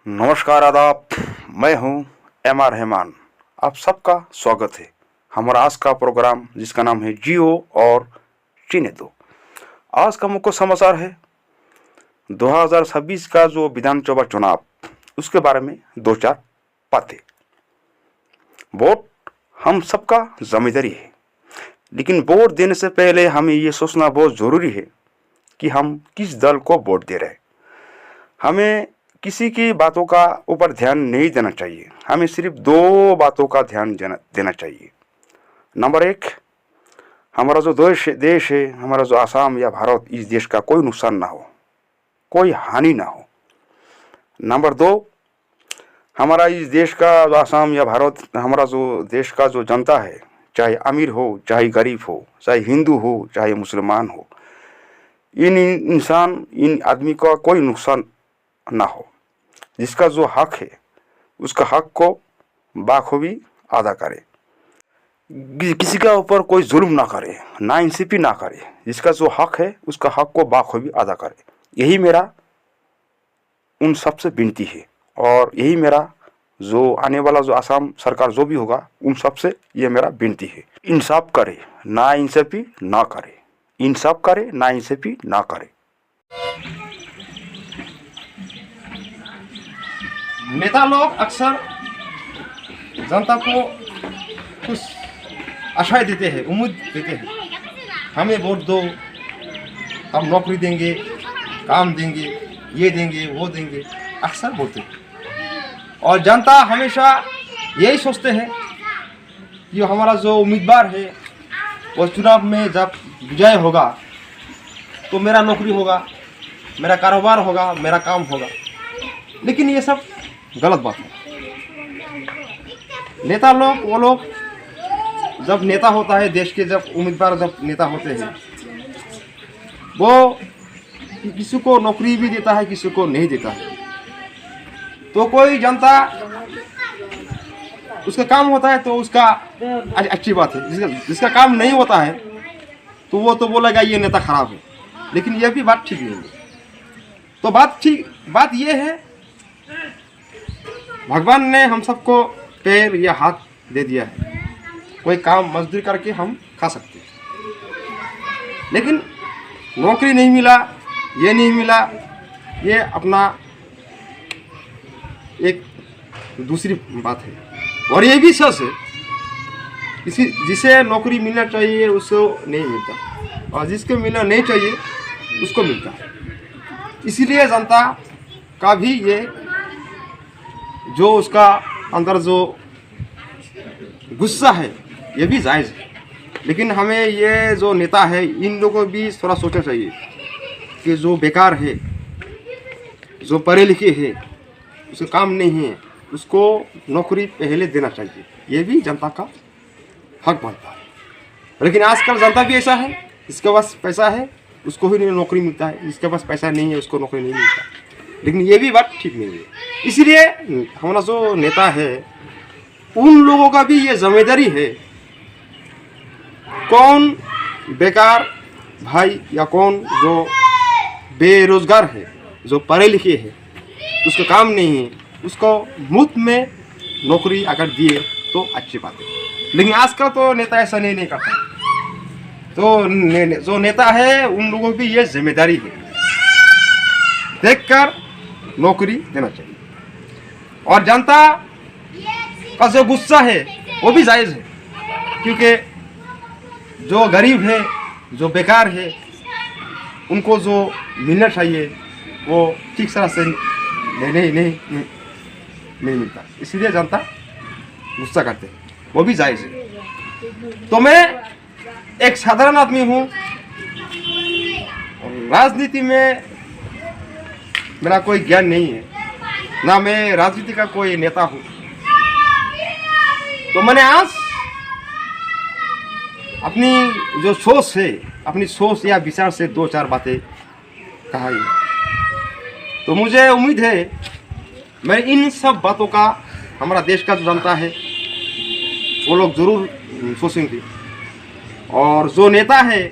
नमस्कार आदाब, मैं हूं एम.आर. रहमान। आप सबका स्वागत है हमारा आज का प्रोग्राम जिसका नाम है जियो और जीने दो। आज का मुख्य समाचार है 2026 का जो विधानसभा चुनाव, उसके बारे में दो चार बातें। वोट हम सबका जिम्मेदारी है, लेकिन वोट देने से पहले हमें ये सोचना बहुत ज़रूरी है कि हम किस दल को वोट दे रहे हैं। हमें किसी की बातों का ऊपर ध्यान नहीं देना चाहिए, हमें सिर्फ दो बातों का ध्यान देना चाहिए। नंबर एक, हमारा जो देश है, हमारा जो आसाम या भारत, इस देश का कोई नुकसान ना हो, कोई हानि ना हो। नंबर दो, हमारा इस देश का जो आसाम या भारत, हमारा जो देश का जो जनता है, चाहे अमीर हो चाहे गरीब हो, चाहे हिंदू हो चाहे मुसलमान हो, इन आदमी का कोई नुकसान ना हो। जिसका जो हक है उसका हक को बाखूबी अदा करे, किसी का ऊपर कोई जुल्म ना करे, नाइंसाफी ना करे। जिसका जो हक है उसका हक को बाखूबी अदा करे। यही मेरा उन सबसे विनती है, और यही मेरा जो आने वाला जो आसाम सरकार जो भी होगा उन सबसे ये मेरा विनती है। इंसाफ करे, नाइंसाफी ना करे। इंसाफ करे, नाइंसाफी ना करे। नेता लोग अक्सर जनता को कुछ आशाएं देते हैं, उम्मीद देते हैं, हमें वोट दो, हम नौकरी देंगे, काम देंगे, ये देंगे वो देंगे, अक्सर बोलते हैं। और जनता हमेशा यही सोचते हैं कि हमारा जो उम्मीदवार है वो चुनाव में जब विजय होगा तो मेरा नौकरी होगा, मेरा कारोबार होगा, मेरा काम होगा। लेकिन ये सब गलत बात है। नेता लोग, वो लोग जब नेता होता है देश के, जब उम्मीदवार जब नेता होते हैं, वो किसी को नौकरी भी देता है, किसी को नहीं देता है। तो कोई जनता उसका काम होता है तो उसका अच्छी बात है, जिसका काम नहीं होता है तो वो तो बोलेगा ये नेता खराब है। लेकिन यह भी बात ठीक नहीं है। तो बात ये है, भगवान ने हम सबको पैर या हाथ दे दिया है, कोई काम मजदूरी करके हम खा सकते हैं। लेकिन नौकरी नहीं मिला, ये नहीं मिला, ये अपना एक दूसरी बात है। और ये भी सच है, जिसे नौकरी मिलना चाहिए उसको नहीं मिलता, और जिसको मिलना नहीं चाहिए उसको मिलता है। इसीलिए जनता का भी ये जो उसका अंदर जो गुस्सा है ये भी जायज़ है। लेकिन हमें ये जो नेता है इन लोगों को भी थोड़ा सोचना चाहिए कि जो बेकार है, जो पढ़े लिखे है, उसका काम नहीं है, उसको नौकरी पहले देना चाहिए। ये भी जनता का हक बनता है। लेकिन आजकल जनता भी ऐसा है, जिसके पास पैसा है उसको ही नौकरी मिलता है, जिसके पास पैसा नहीं है उसको नौकरी नहीं मिलता। लेकिन ये भी बात ठीक नहीं है। इसलिए हमारा जो नेता है उन लोगों का भी ये जिम्मेदारी है, कौन बेकार भाई या कौन जो बेरोजगार है, जो पढ़े लिखे है, उसका काम नहीं है, उसको मुफ्त में नौकरी अगर दिए तो अच्छी बात है। लेकिन आजकल तो नेता ऐसा नहीं करता। तो जो नेता है उन लोगों की ये जिम्मेदारी है, देखकर नौकरी देना चाहिए। और जनता का जो गुस्सा है वो भी जायज़ है, क्योंकि जो गरीब है, जो बेकार है, उनको जो मिलना चाहिए वो ठीक तरह से नहीं मिलता। इसलिए जनता गुस्सा करते हैं, वो भी जायज़ है। तो मैं एक साधारण आदमी हूँ, राजनीति में मेरा कोई ज्ञान नहीं है, ना मैं राजनीति का कोई नेता हूँ। तो मैंने आज अपनी जो सोच है, अपनी सोच या विचार से दो चार बातें कहा। तो मुझे उम्मीद है मैं इन सब बातों का हमारा देश का जो जनता है वो लोग ज़रूर सोचेंगे, और जो नेता है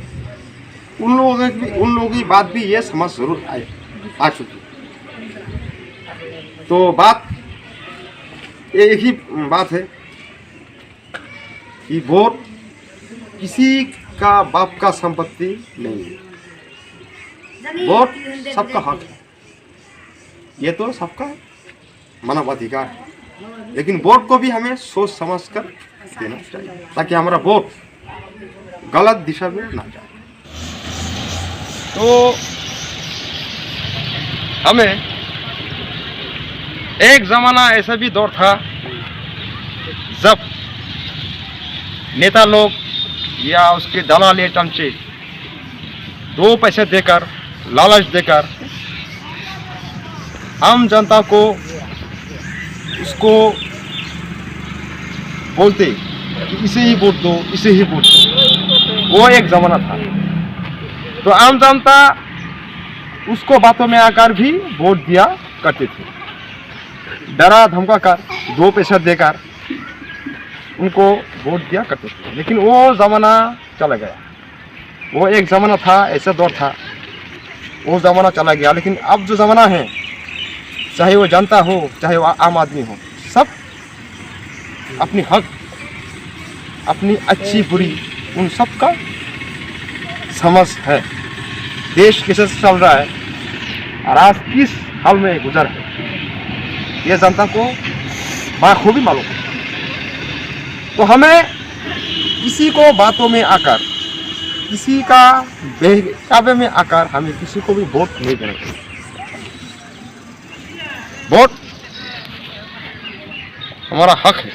उन लोगों की बात भी ये समझ जरूर आ चुकी है। तो बात एक ही बात है कि वोट किसी का बाप का संपत्ति नहीं है। वोट सबका हक है, ये तो सबका मानव अधिकार है, लेकिन वोट को भी हमें सोच समझ कर देना चाहिए ताकि हमारा वोट गलत दिशा में ना जाए। तो हमें एक ज़माना ऐसा भी दौर था जब नेता लोग या उसके दलाल या चमचे 2 पैसे देकर, लालच देकर आम जनता को उसको बोलते कि इसे ही वोट दो, इसे ही वोट दो। वो एक ज़माना था। तो आम जनता उसको बातों में आकर भी वोट दिया करते थे, डरा धमका कर 2 पैसा देकर उनको वोट दिया करते थे। लेकिन वो ज़माना चला गया। वो एक ज़माना था, ऐसा दौर था, वो ज़माना चला गया। लेकिन अब जो ज़माना है, चाहे वो जनता हो चाहे वो आम आदमी हो, सब अपनी हक, अपनी अच्छी बुरी उन सब का समझ है। देश कैसे चल रहा है और आज किस हाल में गुजर है, ये जनता को बाखूबी मालूम है। तो हमें किसी को बातों में आकर, किसी का बहकावे में आकर हमें किसी को भी वोट नहीं देना चाहिए। वोट हमारा हक है,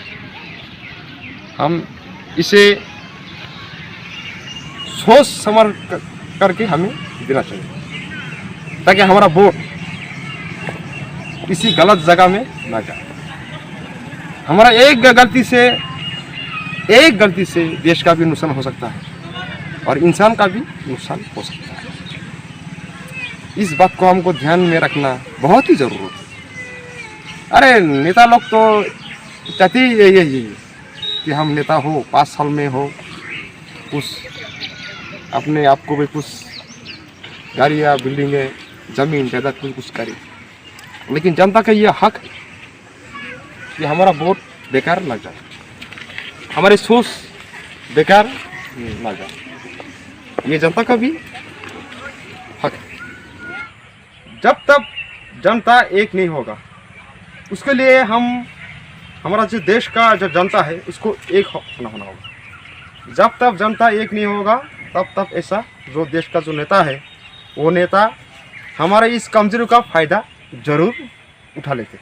हम इसे सोच समझ करके हमें देना चाहिए ताकि हमारा वोट किसी गलत जगह में ना जाए। हमारा एक गलती से देश का भी नुकसान हो सकता है और इंसान का भी नुकसान हो सकता है। इस बात को हमको ध्यान में रखना बहुत ही ज़रूरत है। अरे नेता लोग तो चाहते ही यही कि हम नेता हो, 5 साल में हो, कुछ अपने आप को भी कुछ गाड़ियाँ, बिल्डिंगें, ज़मीन ज़्यादा कुछ करे। लेकिन जनता का ये हक है कि हमारा वोट बेकार ना जाए, हमारी सोच बेकार ना जाए। ये जनता का भी हक है। जब तक जनता एक नहीं होगा, उसके लिए हमारा जो देश का जो जनता है उसको एक होना होगा। जब तक जनता एक नहीं होगा तब तक ऐसा जो देश का जो नेता है वो नेता हमारे इस कमजोरी का फ़ायदा जरूर उठा लेते।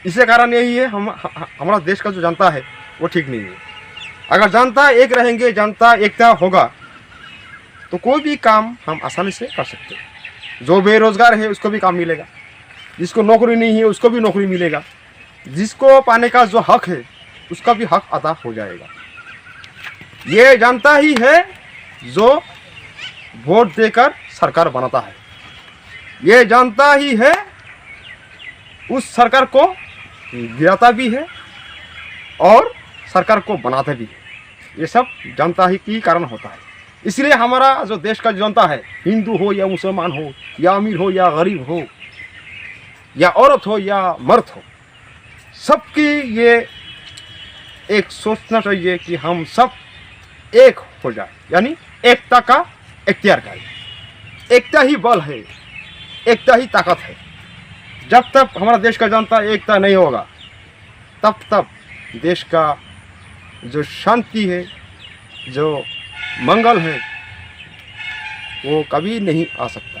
इसी कारण यही है हमारा देश का जो जनता है वो ठीक नहीं है। अगर जनता एक रहेंगे, जनता एकता होगा तो कोई भी काम हम आसानी से कर सकते हैं। जो बेरोजगार है उसको भी काम मिलेगा, जिसको नौकरी नहीं है उसको भी नौकरी मिलेगा, जिसको पाने का जो हक है उसका भी हक अदा हो जाएगा। ये जनता ही है जो वोट देकर सरकार बनाता है। ये जनता ही है उस सरकार को गिराता भी है और सरकार को बनाता भी है। ये सब जनता ही की कारण होता है। इसलिए हमारा जो देश का जनता है, हिंदू हो या मुसलमान हो या अमीर हो या गरीब हो या औरत हो या मर्द हो, सबकी ये एक सोचना चाहिए कि हम सब एक हो जाए, यानी एकता का इख्तियार करें। एकता ही बल है, एकता ही ताकत है। जब तक हमारा देश का जनता एकता नहीं होगा तब तक देश का जो शांति है, जो मंगल है, वो कभी नहीं आ सकता।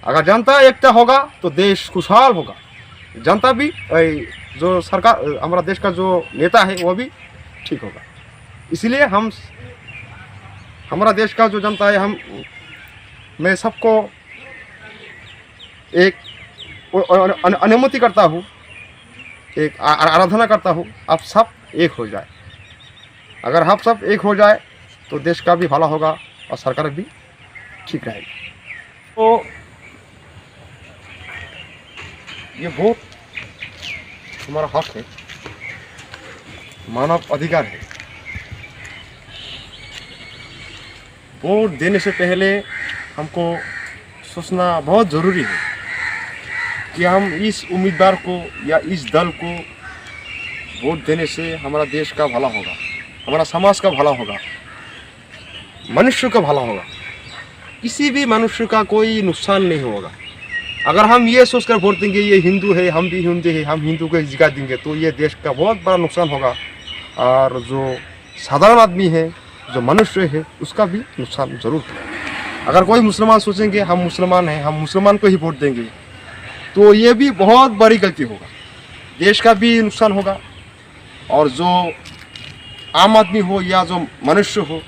अगर जनता एकता होगा तो देश खुशहाल होगा। जनता भी, जो सरकार, हमारा देश का जो नेता है वो भी ठीक होगा। इसलिए हमारा देश का जो जनता है, मैं सबको एक अनुमति करता हूँ, एक आराधना करता हूँ, आप सब एक हो जाए। अगर हम सब एक हो जाए तो देश का भी भला होगा और सरकार भी ठीक रहेगी। तो ये वोट हमारा हक है, मानव अधिकार है। वोट देने से पहले हमको सोचना बहुत ज़रूरी है कि हम इस उम्मीदवार को या इस दल को वोट देने से हमारा देश का भला होगा, हमारा समाज का भला होगा, मनुष्य का भला होगा, किसी भी मनुष्य का कोई नुकसान नहीं होगा। अगर हम ये सोचकर वोट देंगे ये हिंदू है, हम भी हिंदू है, हम हिंदू को जिता देंगे, तो ये देश का बहुत बड़ा नुकसान होगा। और जो साधारण आदमी है, जो मनुष्य है, उसका भी नुकसान जरूर होगा। अगर कोई मुसलमान सोचेंगे हम मुसलमान हैं, हम मुसलमान को ही वोट देंगे, तो ये भी बहुत बड़ी गलती होगा, देश का भी नुकसान होगा। और जो आम आदमी हो या जो मनुष्य हो,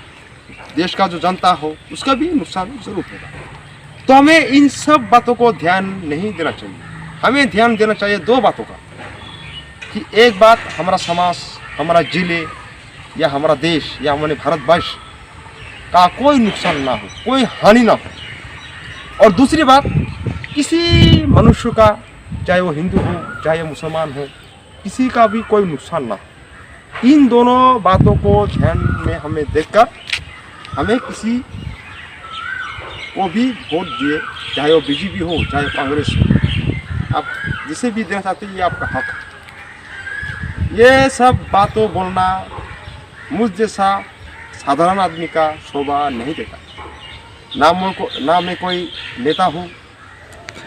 देश का जो जनता हो, उसका भी नुकसान जरूर होगा। तो हमें इन सब बातों को ध्यान नहीं देना चाहिए। हमें ध्यान देना चाहिए दो बातों का, कि एक बात हमारा समाज, हमारा जिले या हमारा देश या हमारे भारतवर्ष का कोई नुकसान ना हो, कोई हानि ना हो। और दूसरी बात, किसी मनुष्य का, चाहे वो हिंदू हो चाहे मुसलमान हो, किसी का भी कोई नुकसान ना हो। इन दोनों बातों को ध्यान में हमें देखकर हमें किसी को भी वोट दिए, चाहे वो बीजेपी हो चाहे कांग्रेस हो, आप जिसे भी देना चाहते हैं ये आपका हक है। ये सब बातों बोलना मुझ जैसा साधारण आदमी का शोभा नहीं देता। ना मैं कोई नेता हूँ,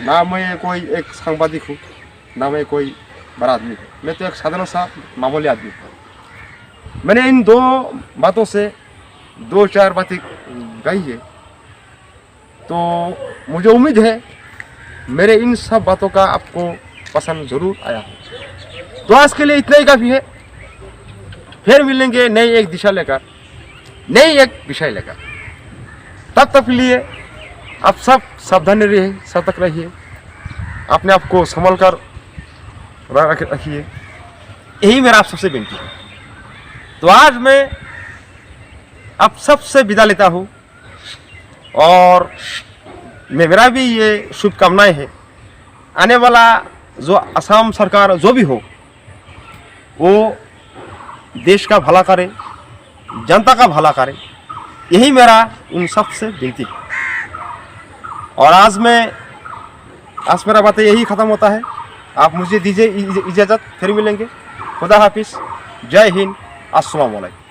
ना मैं कोई एक सांबादिक हूँ, ना मैं कोई बड़ा आदमी हूँ, मैं तो एक साधारण सा मामूली आदमी हूँ। मैंने इन दो बातों से दो चार बातें कही है, तो मुझे उम्मीद है मेरे इन सब बातों का आपको पसंद जरूर आया हो। तो आज के लिए इतना ही काफ़ी है। फिर मिलेंगे नई एक दिशा लेकर, नई एक विषय लेकर। तब तक के लिए आप सब सावधानी रहिए, सतर्क रहिए, अपने आप को संभल कर रखिए, यही मेरा आप सबसे विनती है। तो आज मैं आप सबसे विदा लेता हूँ, और मेरा भी ये शुभकामनाएं है, आने वाला जो असम सरकार जो भी हो, वो देश का भला करे, जनता का भला करे, यही मेरा उन सबसे विनती है। और आज मेरा बातें यही ख़त्म होता है। आप मुझे दीजिए इजाज़त, फिर मिलेंगे। खुदा हाफिज़, जय हिंद, अस्सलाम वालेकुम।